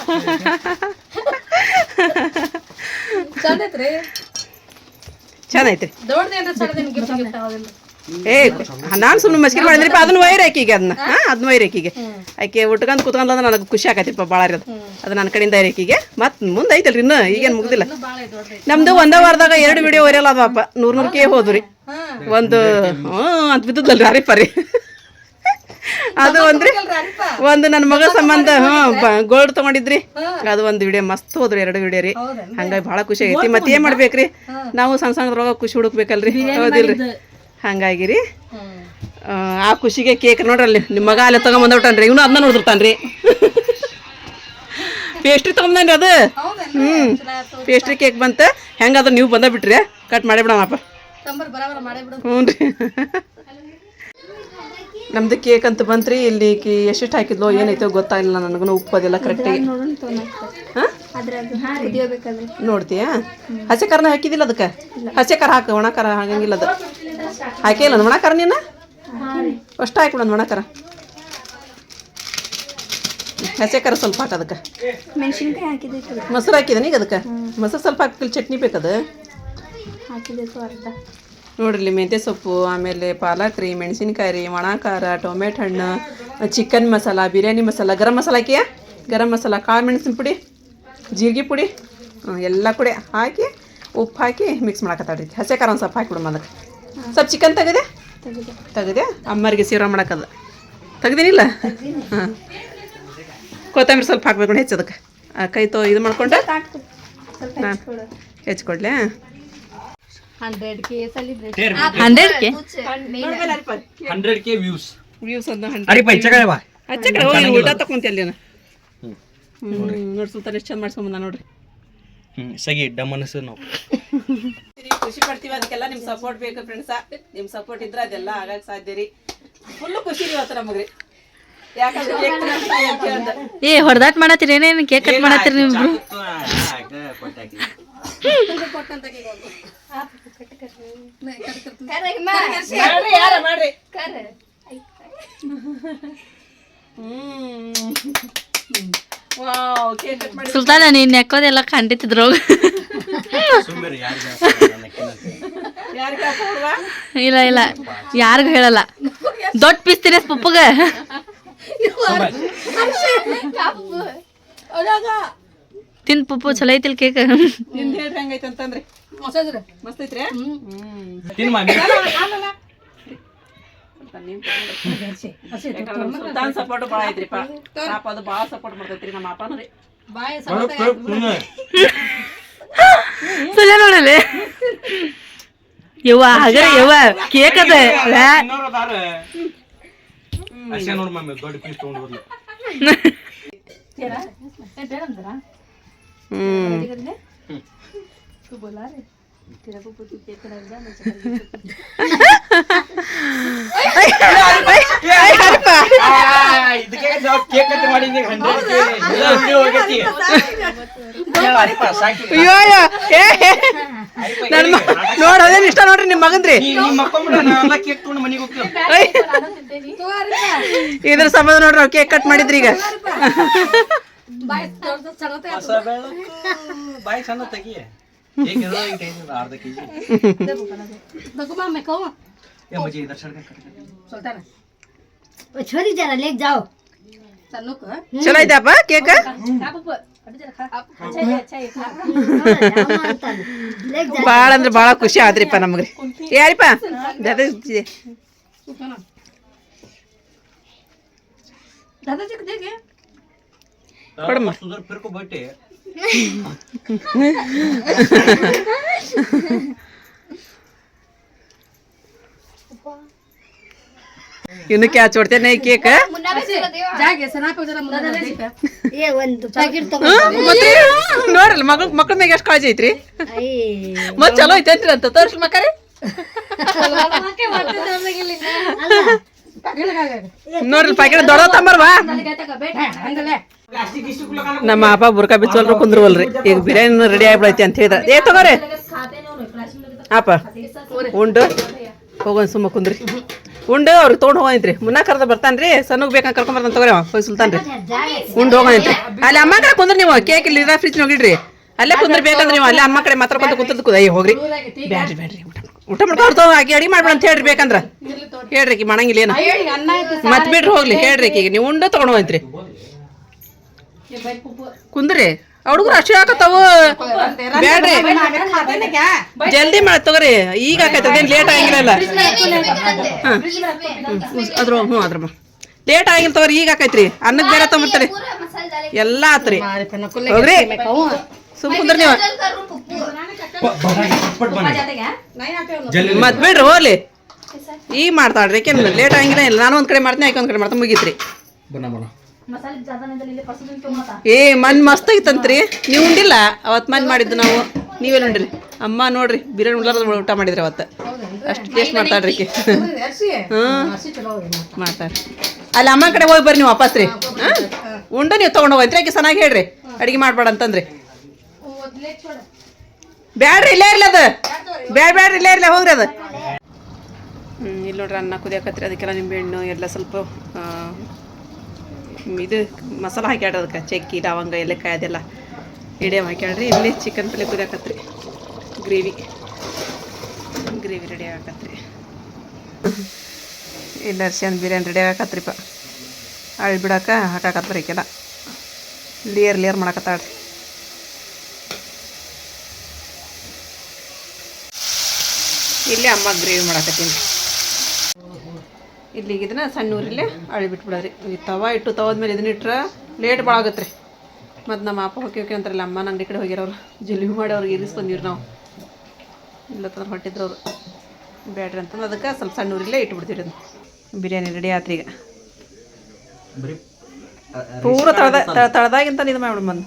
ಚಂದ ಐತ್ರಿ ಚಂದ ಐತ್ರಿ ದೊಡ್ಡದೇನ್ರಿ ಸಣ್ಣದೇನು ಗಿಫ್ಟ್ ಗಿಫ್ಟ್ ಆಗೋದಿಲ್ಲ ಏ ನಾನು ಸುಮ್ಮನೆ ಮಸ್ಕಿರಿ ಮಾಡಿದ್ರಿಪ್ಪ ಅದನ್ನ ವೈರ್ ಆಕಿಗೆ ಅದನ್ನ ಅದನ್ನ ವೈರ್ ಆಕಿಗೆ ಆಕೆ ಉಟ್ಕೊಂಡು ಕುತ್ಕೊಂಡ್ಲ ನನಗೆ ಖುಷಿ ಆಕತಿಪ್ಪ ಭಾಳ ಅದು ಅದು ನನ್ನ ಕಡೆಯಿಂದ ಐಕಿಗೆ ಮತ್ತೆ ಮುಂದೆ ಐತಲ್ರಿ ಇನ್ನು ಈಗೇನು ಮುಗ್ದಿಲ್ಲ ಇನ್ನೂ ಭಾಳ ಐತೆ ನೋಡ್ರಿ ನಮ್ದು ಒಂದೇ ವಾರದಾಗ 2 ವಿಡಿಯೋ ವೈರಲ್ ಅದಪ್ಪ 100 ಹೋದ್ರಿ ಒಂದು ಅಂತ ಬಿದ್ದಲ್ರಿ ಅರಿಪರಿ ಅದು ಒಂದ್ರಿ ಅರಿಪ ಒಂದು ನನ್ನ ಮಗ ಸಂಬಂಧ ಗೋಲ್ಡ್ ತಗೊಂಡಿದ್ರಿ ಅದು ಒಂದು ವಿಡಿಯೋ ಮಸ್ತ್ ಹೋದ್ರಿ 2 ವಿಡಿಯೋ ರೀ ಹೌದೇನ್ರಿ? ಹಂಗಾಗಿ ಭಾಳ ಖುಷಿ ಆಗೈತಿ ಮತ್ತೆ ಏನ್ ಮಾಡ್ಬೇಕ್ರಿ ನಾವು ಸಣ್ಣ ಸಣ್ಣದ್ರೊಳಗ ಖುಷಿ ಹುಡುಕ್ಬೇಕಲ್ರಿ ಹೌದಿಲ್ರಿ ಹಂಗಾಗಿ ರೀ ಆ ಖುಷಿಗೆ ಕೇಕ್ ನೋಡ್ರಲ್ಲಿ ನಿಮ್ಮ ಮಗ ಅಲ್ಲೇ ತಗೊಂಬಂದ್ಬಿಟ್ಟನ್ರಿ ಇವನು ಅದನ್ನ ನೋಡಿರ್ತಾನ್ರಿ ಪೇಸ್ಟ್ರಿ ತಗೊಂಬಂದ್ರಿ ಅದು ಪೇಸ್ಟ್ರಿ ಕೇಕ್ ಬಂತ ಹೆಂಗಾದ್ರೆ ನೀವು ಬಂದ ಬಿಟ್ರಿ ಕಟ್ ಮಾಡೇ ಬಿಡಮ್ಮಪ್ಪ ತಂಬರ್ ಬರಾಬರ ಮಾಡೇ ಬಿಡು ಹ್ಞೂ ರೀ ನಮ್ದು ಕೇಕ್ ಅಂತ ಬಂತ್ರಿ ಇಲ್ಲಿ ಎಷ್ಟೆಷ್ಟು ಹಾಕಿದ್ಲೋ ಏನೈತೋ ಗೊತ್ತಾಗಿಲ್ಲ ನನಗೂ ಉಪ್ಪು ಅದೆಲ್ಲ ಕರೆಕ್ಟಾಗಿ ಹಾಂ ನೋಡ್ತೀಯಾ ಹಸಿ ಖಾರನ ಹಾಕಿದಿಲ್ಲ ಅದಕ್ಕೆ ಹಸಿ ಖಾರ ಹಾಕು ಒಣ ಖಾರ ಹಾಕಂಗಿಲ್ಲ ಅದು ಹಾಕಿಲ್ಲ ಒಣ ಖಾರ ನೀನು ಅಷ್ಟು ಹಾಕಿಬಿಡೋದು ಒಣ ಖಾರ ಹಸಿ ಖಾರ ಸ್ವಲ್ಪ ಹಾಕು ಅದಕ್ಕೆ ಮೆಣಸಿನ್ಕಾಯಿ ಹಾಕಿದೆ ಮೊಸರು ಹಾಕಿದೀನಿ ಈಗ ಅದಕ್ಕೆ ಮೊಸರು ಸ್ವಲ್ಪ ಹಾಕಿಲ್ಲ ಚಟ್ನಿ ಬೇಕದು ಹಾಕಿದೆ ಅರ್ಧ ನೋಡ್ರಿ ಇಲ್ಲಿ ಮೆಂತ್ಯ ಸೊಪ್ಪು ಆಮೇಲೆ ಪಾಲಕ್ ರೀ ಮೆಣಸಿನ್ಕಾಯಿ ರೀ ಒಣ ಖಾರ ಟೊಮೆಟೊ ಹಣ್ಣು ಚಿಕನ್ ಮಸಾಲ ಬಿರಿಯಾನಿ ಮಸಾಲ ಗರಂ ಮಸಾಲ ಹಾಕಿಯಾ ಗರಂ ಮಸಾಲ ಕಾಳು ಮೆಣಸಿನ ಪುಡಿ ಜೀರಿಗೆ ಪುಡಿ ಎಲ್ಲ ಕೂಡ ಹಾಕಿ ಉಪ್ಪು ಹಾಕಿ ಮಿಕ್ಸ್ ಮಾಡಕತ್ತಾಡ್ರಿ ಹಸಿ ಖಾರ ಒಂದು ಸ್ವಲ್ಪ ಹಾಕಿಬಿಡಮ್ಮ ಅದಕ್ಕೆ ಸ್ವಲ್ಪ ಚಿಕನ್ ತೆಗೆದೆ ತೆಗೆದೆ ಅಮ್ಮರಿಗೆ ಸೀರಾ ಮಾಡಕ್ಕದ ತೆಗ್ದಿನಿಲ್ಲ ಹಾಂ ಕೊತ್ತಂಬರಿ ಸ್ವಲ್ಪ ಹಾಕ್ಬೇಕು ನೋಡಿ ಹೆಚ್ಚದಕ್ಕೆ ಕೈ ಇದು ಮಾಡ್ಕೊಂಡೆ ನಾನು ಹೆಚ್ಚಿಕೊಡ್ಲೆ 100K ಸೆಲೆಬ್ರೇಟ್ 100 के 100K views. ವ್ಯೂಸ್ ಒಂದು अरे पैसे काय बा ಹಚ್ಚಕ್ರೆ ಹೋಗಿ ಊಟ ತಕೊಂತ ಅಲ್ಲಿ ನೋಡಿ ಸುಲ್ತಾನ ಎಷ್ಟು ಚಂದ ಮಾಡ್ಸ್ಕೊಂಬಂದ ನೋಡ್ರಿ सगळी डमनस ನಾವು ಖುಷಿ ಪಡ್ತೀವಿ ಅದಕ್ಕೆಲ್ಲ ನಿಮ್ಮ ಸಪೋರ್ಟ್ ಬೇಕು ಫ್ರೆಂಡ್ಸ ನಿಮ್ಮ ಸಪೋರ್ಟ್ ಇದ್ರೆ ಅದೆಲ್ಲ ಆಗಕ್ಕೆ ಸಾಧ್ಯ ರೀ ಫುಲ್ಲು ಖುಷಿ ರೀ ಇವತ್ತು ನಮಗೆ ಯಾಕಂದ್ರೆ ಕೇಕ್ ತಿನ್ನೋಕೆ ಅಂತ ಹೇಳ್ದೆ. ಏ ಹೊಡೆದಾಟ ಮಾಡತ್ತೀರಿ ಏನೇನು ಕೇಕ್ ಕಟ್ ಮಾಡತ್ತೀರಿ ನೀವು ಮಾಡ್ರಿ ಯಾರ ಮಾಡ್ರಿ ವಾವ್ ಕೇಕ್ ಕಟ್ ಮಾಡಿ ಸುಲ್ತಾನ ನೀನ್ ನೆಕ್ಕೋದೆಲ್ಲ ಖಂಡಿತಿದ್ರು ಸುಮ್ಮನೆ ಯಾರಿಗೆ ಹಾಕೋಡ್ವಾ ಇಲ್ಲ ಇಲ್ಲ ಯಾರಿಗೂ ಹೇಳಲ್ಲ ದೊಡ್ಡ ಪೀಸ್ ತಿನ್ನಿಸ್ ಪಪ್ಪಗ ತಿನ್ ಪಪ್ಪು ಚಲೋ ಐತಿಲ್ ಕೇಕ್ ನಿಂದ ಹೇಳ್ರಿ ಹೆಂಗೈತೆ ಅಂತಂದ್ರಿ ಮೊಸರು ಮಸ್ತ್ ಐತ್ರಿ ತಿನ್ ಮಾಮಿ ಸುಲ್ತಾನ್ ಸಪೋರ್ಟ್ ಭಾಳ ಐತ್ರಿಪ್ಪ ಪಾಪ ಅದು ಭಾಳ ಸಪೋರ್ಟ್ ಮಾಡ್ತೈತ್ರಿ ನಮ್ಮ ಅಪ್ಪನೂ ರೀ ಸುಳ್ಳ ನೋಡಲೆ ಯವ್ವ ಹಾಗಾರ ಯವ್ವ ಕೇಕ್ ಅದ ಅಷ್ಟೇ ನೋಡ್ ಮಾಮಿ ದೊಡ್ಡ ಪೀಸ್ ತಗೊಂಡ್ ಬರ್ಲಿ ಇದಕ್ಕೆ ಕೇಕ್ ಕಟ್ ಮಾಡಿದ್ದೆ 100 ಹೋಗೈತಿ ನೋಡ್ ಅದೇನ್ ಇಷ್ಟ ನೋಡ್ರಿ ನಿಮ್ ಮಗನ್ರಿ ಕೇಕ್ ತಗೊಂಡು ಮನೆಗೆ ಹೋಗ್ತೀವಿ ಇದ್ರ ಸಂಬಂಧ ನೋಡ್ರಿ ಅವ್ರು ಕೇಕ್ ಕಟ್ ಮಾಡಿದ್ರಿ ಈಗ ಬಾಯಿ ಸಣ್ಣ ತೆಗಿ अर्धा केजी या मुझे इधर सड़क छोरी जरा ले जाओ ಚಲೋ ಐತಪ್ಪ ಕೇಕ್ ಬಾಳ ಅಂದ್ರೆ ಬಾಳ ಖುಷಿ ಆದ್ರಿಪ್ಪ ನಮಗ್ರಿ ಯಾರಿಪ್ಪ ಕೊಡಮ್ಮ उधर फिर को बैठे ಇನ್ನು ಕ್ಯಾ ಚೋಡ್ತೆ ನೈ ಕೇಕ್ ये ಒಂದು ಪ್ಯಾಕೆಟ್ ಮತ್ತೆ ನೋಡ್ರಲ್ಲ ಮಕ್ಳ ಮ್ಯಾಗ ಎಷ್ಟು ಕಾಳಜಿ ಐತ್ರಿ ಮತ್ ಚಲೋ ಐತೇನ್ರಿ ಅಂತ ತೋರ್ಸ್ಲಿ ಮಕ್ಕರೆ ನೋಡ್ರಿ ಪ್ಯಾಕೆಟ್ ದೊಡ್ಡ ತಂಬರ್ವಾ ನಮ್ಮ ಅಪ್ಪ ಬುರ್ಕಾ ಬಿಚ್ಚೋಲ್ರು ಕುಂದ್ರವಲ್ರಿ ಈಗ ಬಿರಿಯಾನಿ ರೆಡಿ ಆಗ್ಬಿಡೈತಿ ಅಂತ ಹೇಳಿದ್ರ ಏ ತಗೋರಿ ಅಪ್ಪ ಉಂಡು ಹೋಗೋಣ ಸುಮ್ಮ ಕುಂದ್ರಿ ಉಂಡು ಅವ್ರಿಗೆ ತೊಗೊಂಡು ಹೋಗೈತ್ರಿ ಮುನ್ನ ಕರ್ದ ಬರ್ತಾನ್ರಿ ಸಣ್ಣಗ್ ಬೇಕಂತ ಕರ್ಕೊಂಡ್ ಬರ್ತಾನೆ ತಗೋರಿ ಹೋಗಿ ಸುಲ್ತಾನ್ರಿ ಉಂಡು ಹೋಗೈತ್ರಿ ಅಲ್ಲಿ ಅಮ್ಮ ಕಡೆ ಕುಂದ್ರಿ ನೀವು ಕೇಕ್ ಇಲ್ಲಿ ಫ್ರಿಜ್ ಹೋಗಿಡ್ರಿ ಅಲ್ಲೇ ಕುಂದ್ರಿ ಬೇಕಂದ್ರೆ ನೀವು ಅಲ್ಲೇ ಅಮ್ಮ ಕಡೆ ಮಾತ್ರ ಕುಂತ ಅಯ್ಯ ಹೋಗ್ರಿ ಬ್ಯಾಡ್ರಿ ಬ್ಯಾಡ್ರಿ ಊಟ ಮಾಡ್ತಾವ ಆಕಿ ಅಡಿಗೆ ಮಾಡ್ಬೇಡ ಅಂತ ಹೇಳ್ರಿ ಬೇಕಂದ್ರ ಹೇಳ್ರಿ ಆಕಿ ಮಾಡಂಗಿಲ್ಲ ಏನ ಮತ್ ಬಿಡ್ರಿ ಹೋಗ್ಲಿ ಹೇಳ್ರಿ ಈಗ ನೀವು ಉಂಡು ತಗೊಂಡು ಹೋಗೈತ್ರಿ ಕುಂದ್ರಿ ಹುಡುಗರು ಅಷ್ಟೇ ಹಾಕತ್ತಾವು ಬ್ಯಾಡ್ರಿ ಜಲ್ದಿ ಮಾಡಿ ತಗೋರಿ ಈಗ ಹಾಕೈತೆ ಅದೇನು ಲೇಟ್ ಆಗಿರಲ್ಲ ಅದ್ರ ಅದ್ರ ಲೇಟ್ ಆಗಿಲ್ಲ ತಗೋರಿ ಈಗ ಹಾಕೈತ್ರಿ ಅನ್ನಕ್ಕೆ ಬೇರೆ ತಗೊಂಬರ್ತಾರೆ ಎಲ್ಲ ಆತ್ರಿ ಹೋಗ್ರಿ ಸುಮ್ ಕುಂದ್ರಿ ನೀವು ಮತ್ ಬಿಡ್ರಿ ಹೋಗ್ಲಿ ಈಗ ಮಾಡ್ತಾಳ್ರಿ ಏನ್ ಲೇಟ್ ಆಗಿಲ್ಲ ಇಲ್ಲ ನಾನು ಒಂದ್ ಕಡೆ ಮಾಡ್ತೀನಿ ಆಕೆ ಒಂದ್ ಕಡೆ ಮಾಡ್ತಾ ಮುಗೀತ್ರಿ ಏ ಮನ್ ಮಸ್ತ್ ಐತಂತ್ರಿ ನೀವು ಉಂಡಿಲ್ಲ ಅವತ್ ಮನ್ ಮಾಡಿದ್ದು ನಾವು ನೀವೆಲ್ಲ ಉಂಡ್ರಿ ಅಮ್ಮ ನೋಡ್ರಿ ಬಿರಿಯಾನಿ ಉಳ್ಳಾರದ ಊಟ ಮಾಡಿದ್ರಿ ಅವತ್ತ ಅಷ್ಟು ಟೇಸ್ಟ್ ಮಾಡ್ತಾಳ್ರಿ ಮಾಡ್ತಾರ್ರಿ ಅಲ್ಲಿ ಅಮ್ಮ ಕಡೆ ಹೋಗಿ ಬರ್ರಿ ನೀವು ವಾಪಸ್ ರೀ ಉಂಡು ನೀವು ತೊಗೊಂಡು ಹೋಗೈತ್ರಿ ಆಕೆ ಚೆನ್ನಾಗಿ ಹೇಳ್ರಿ ಅಡಿಗೆ ಮಾಡ್ಬೇಡ ಅಂತಂದ್ರಿ ಬ್ಯಾಡ್ರಿ ಇಲ್ಲೇ ಇರ್ಲಿ ಅದು ಬ್ಯಾಡ್ರಿ ಇಲ್ಲೇ ಇರ್ಲಿ ಹೋಗ್ರಿ ಅದು ಇಲ್ಲಿ ನೋಡ್ರಿ ಅನ್ನ ಕುದಿಯಾಕತ್ರಿ ಅದಕ್ಕೆಲ್ಲ ನಿಂಬೆಹಣ್ಣು ಎಲ್ಲ ಸ್ವಲ್ಪ ಇದು ಮಸಾಲ ಹಾಕ್ಯಾಡ್ರಿ ಅದಕ್ಕೆ ಚಕ್ಕಿ ಲವಂಗ ಏಲಕ್ಕಾಯಿ ಅದೆಲ್ಲ ಎಡೆ ಹಾಕ್ಯಾಡ್ರಿ ಇಲ್ಲಿ ಚಿಕನ್ ಪಲ್ಯ ಕುದಿಯಾಕತ್ರಿ ಗ್ರೇವಿ ರೆಡಿ ಆಗಕತ್ರಿ ಇಲ್ಲ ಅರ್ಶಿಯನ್ ಬಿರಿಯಾನಿ ರೆಡಿ ಆಗಕತ್ರಿಪ್ಪ ಅಳಿ ಬಿಡಾಕ ಹಾಕಾಕತ್ ಬರೀಕೆಲ್ಲ ಲೇಯರ್ ಮಾಡಕತ್ತಾಳ್ರಿ ಇಲ್ಲಿ ಅಮ್ಮ ಗ್ರೇವಿ ಮಾಡಕತ್ತೀನಿ ಇಲ್ಲಿಗೆ ಇದನ್ನ ಸಣ್ಣ ಊರಿಲ್ಲೇ ಅಳಿ ಬಿಟ್ಬಿಡೋರಿ ಈ ತವ ಇಟ್ಟು ತವದ್ಮೇಲೆ ಇದನ್ನ ಇಟ್ರೆ ಲೇಟ್ ಭಾಳ ಆಗತ್ತೆ ರೀ ಮತ್ತು ನಮ್ಮ ಅಪ್ಪ ಹೋಗಿ ಅಂತಾರಲ್ಲ ಅಮ್ಮನ ಅಂಗಡಿ ಕಡೆ ಹೋಗ್ಯಾರವ್ರು ಜಿಲೇಬಿ ಮಾಡಿ ಅವ್ರಿಗೆ ಇರಿಸ್ಬಂದಿವ್ರಿ ನಾವು ಇಲ್ಲ ತಂದ್ರೆ ಹೊಟ್ಟಿದ್ರು ಅವರು ಬ್ಯಾಡ್ರಿ ಅಂತಂದ್ರೆ ಅದಕ್ಕೆ ಸ್ವಲ್ಪ ಸಣ್ಣ ಊರಿಲ್ಲೇ ಇಟ್ಬಿಡ್ತೀವಿ ಅದನ್ನ ಬಿರಿಯಾನಿ ರೆಡಿ ಆತ್ರಿ ಈಗ ಪೂರ ತಳದಾಗಿಂತ ಇದು ಮಾಡ್ಬಿಡು ಬಂದು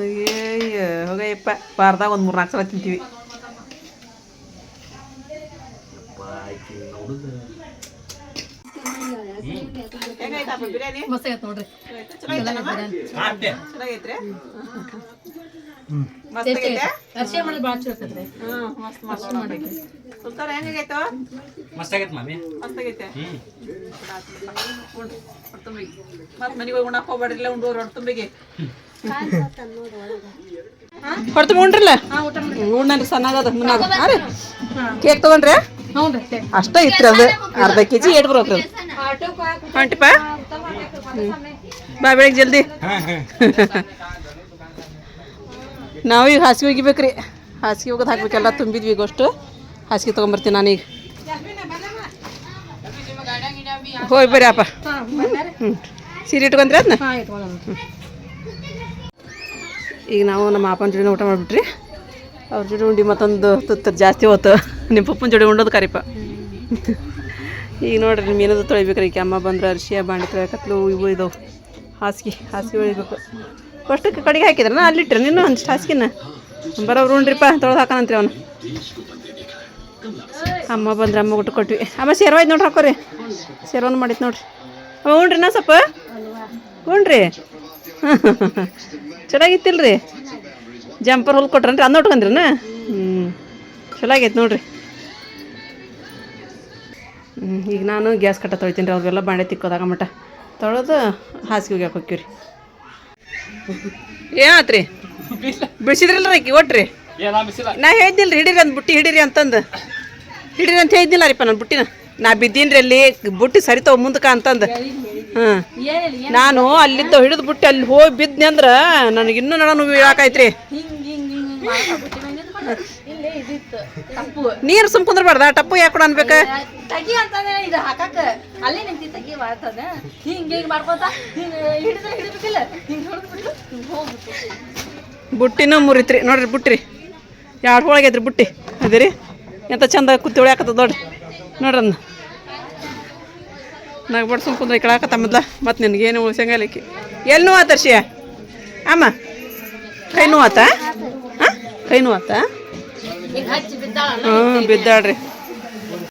ಅಯ್ಯ ಹೋಗಯ್ಯಪ್ಪ ವಾರದಾಗ ಒಂದು 3-4 ಸಲ ತಿಂತೀವಿ ಮಸ್ತ್ ಆಗೈತೆ ನೋಡ್ರಿ ಅರ್ಶಿಯ ಮಾಡಿ ಭಾಳ ಚಲೋ ಆಗ್ತೈತ್ರಿ ಮಸ್ತ್ ಆಗೈತೆ ಮಾಮಿ ಮತ್ತೆ ಮನೆಗೆ ಹೋಗಿ ಉಣ್ಣಕ್ಕೆ ಹೋಗ್ಬೇಡ್ರಿಲ್ಲ ಉಂಡೋರು ಹೊಡ್ತುಂಬಿಗೆ ಹೊಡ್ತುಂಬ ಉಂಡ್ರಲ್ಲ ಉಣ್ಣನ್ರಿ ಸಣ್ಣಗದ ಮುನ್ನಾಗ ಹಾಂ ರೀ ಕೇಕ್ ತೊಗೊಂಡ್ರೆ ಹ್ಞೂ ರೀ ಅಷ್ಟ ಇತ್ತು ಅದು ಅರ್ಧ ಕೆ ಜಿ ಏಟ್ ಬರ್ಬೇಕು ಹೊಂಟಿಪ್ಪ ಬಾ ಬೆಳಗ್ಗೆ ಜಲ್ದಿ ನಾವು ಈಗ ಹಾಸಿಗೆ ಒಗಿಬೇಕ್ರಿ ಹಾಸಿಗೆ ಹೋಗೋದು ಹಾಕ್ಬೇಕೆಲ್ಲ ತುಂಬಿದ್ವಿ ಈಗ ಅಷ್ಟು ಹಾಸಿಗೆ ತೊಗೊಂಬರ್ತೀನಿ ನಾನೀಗ ಹೋಯ್ ಬರ್ರಿ ಅಪ್ಪ ಹ್ಞೂ ಸೀರೆ ಇಟ್ಕೊಂಡ್ರಿ ಅದನ್ನ ಈಗ ನಾವು ನಮ್ಮ ಅಪ್ಪನ ಜೋಡಿನ ಊಟ ಮಾಡಿಬಿಟ್ರಿ ಅವ್ರ ಜೋಡಿ ಉಂಡು ಮತ್ತೊಂದು ತುತ್ತರ್ ಜಾಸ್ತಿ ಹೋತು ನಿಮ್ಮ ಪಪ್ಪನ ಜೋಡಿ ಉಂಡೋದು ಕರಿಪ ಈಗ ನೋಡ್ರಿ ನಿಮ್ಮ ಏನದು ತೊಳಿಬೇಕ್ರಿ ಈಗ ಅಮ್ಮ ಬಂದ್ರೆ ಅರಿಶಿಯ ಬಾಂಡೆ ತೊಳೆಯಕತ್ಲು ಇವು ಇದಾವೆ ಹಾಸಿಗೆ ಒಳಿಬೇಕು ಅಷ್ಟಕ್ಕೆ ಕಡೆಗೆ ಹಾಕಿದ್ರನ ಅಲ್ಲಿಟ್ರಿ ನೀನು ಒಂದಿಷ್ಟು ಹಾಸಿಗೆನ ಬರೋರು ಉಂಡ್ರಿಪ್ಪ ತೊಳೆದು ಹಾಕೋಣಂತ್ರಿ ಅವನು ಅಮ್ಮ ಬಂದ್ರೆ ಅಮ್ಮ ಊಟ ಕೊಟ್ವಿ ಅಮ್ಮ ಶೇರ್ವ ನೋಡ್ರಿ ಹಾಕೋರಿ ಶೇರ್ವನ ಮಾಡಿತ್ತು ನೋಡ್ರಿ ಅಮ್ಮ ಉಣ್ರಿ ನಾ ಸ್ವಲ್ಪ ಉಣ್ರಿ ಚೆನ್ನಾಗಿತ್ತಿಲ್ರಿ ಜಂಪರ್ ಹೊಲ್ ಕೊಟ್ರನ್ರಿ ಅದನ್ನ ಉಟ್ಕೊಂಡ್ರಿನ ಚಲೋ ಆಗೈತೆ ನೋಡ್ರಿ ಈಗ ನಾನು ಗ್ಯಾಸ್ ಕಟ್ಟ ತೊಳಿತೀನಿ ರೀ ಅವ್ರಿಗೆಲ್ಲ ಬಾಂಡೆ ತಿಕ್ಕೋದಾಗ ಮಟ್ಟ ತೊಳೆದು ಹಾಸಿಗೆ ಹೋಗ್ಯಾಕ ಹೋಗ್ತೀವಿ ರೀ ಏನಾತ್ರಿ ಬಿಡಿಸಿದ್ರಲ್ಲ ರೀ ಒಟ್ರಿ ನಾ ಹೇಳಿದ್ನಿಲ್ಲ ರೀ ಹಿಡೀರಿ ಅಂದ್ ಬುಟ್ಟಿ ಹಿಡೀರಿ ಅಂತಂದು ಹಿಡೀರಿ ಅಂತ ಹೇಳಿದ್ನಿಲ್ಲ ರೀಪ್ಪ ನಾನು ಬುಟ್ಟಿನ ನಾ ಬಿದ್ದೀನಿ ರೀ ಅಲ್ಲಿ ಬುಟ್ಟಿ ಸರಿತಾವ ಮುಂದಕ್ಕೆ ಅಂತಂದು ಹಾಂ ನಾನು ಅಲ್ಲಿದ್ದ ಹಿಡಿದು ಬುಟ್ಟಿ ಅಲ್ಲಿ ಹೋಗಿ ಬಿದ್ನಿ ಅಂದ್ರೆ ನನಗೆ ಇನ್ನೂ ನಾನು ಇಳಾಕೈತ್ರಿ ನೀರು ಸುಮ್ಕುಂದ್ರಬಾರ್ದ ಟಪ್ಪು ಯಾಕೆ ಅನ್ಬೇಕ ತಗಿ ಅಂತಂದ್ರೆ ಇದು ಹಾಕಕ್ಕ ಅಲ್ಲೇ ನಿಂತಿ ತಗಿ ಮಾಡ್ತದ ಹಿಂಗೆ ಮಾಡ್ಕೊತ ಹಿಡಿದ್ರೆ ಹಿಡಿಬೇಕಿಲ್ಲ ಹಿಂಗೆ ಹೊಡೆದ್ಬಿಟ್ಟು ಹಿಂಗೆ ಹೋಗ್ಬಿಟ್ಟು ಬುಟ್ಟಿನೂ ಮುರಿತ್ರಿ ನೋಡ್ರಿ ಬುಟ್ಟಿರಿ ಎರಡು ಹೋಳಗೈತ್ರಿ ಬುಟ್ಟಿ ಅದೇ ರೀ ಎಂತ ಚಂದ ಕುತ್ತಿ ಹೊಳ್ಯಾಕತ್ತದ ನೋಡ್ರಿ ನೋಡ್ರಿ ಅದನ್ನ ನಾಗ ಬಡ್ ಸುಮ್ಕುಂದ್ರೆ ಈ ಕಳಾಕತ್ತ ಮೊದ್ಲ ಮತ್ತು ನಿನಗೇನು ಉಳ್ಸಂಗಲಿಕ್ಕೆ ಎಲ್ಲಿ ನೋವು ಆತರ್ಷಿಯ ಅಮ್ಮ ಕೈ ನೋವಾತ ಹಾಂ ಕೈ ನೋವಾತ ಹ್ಞೂ ಬಿದ್ದಾಳ್ರಿ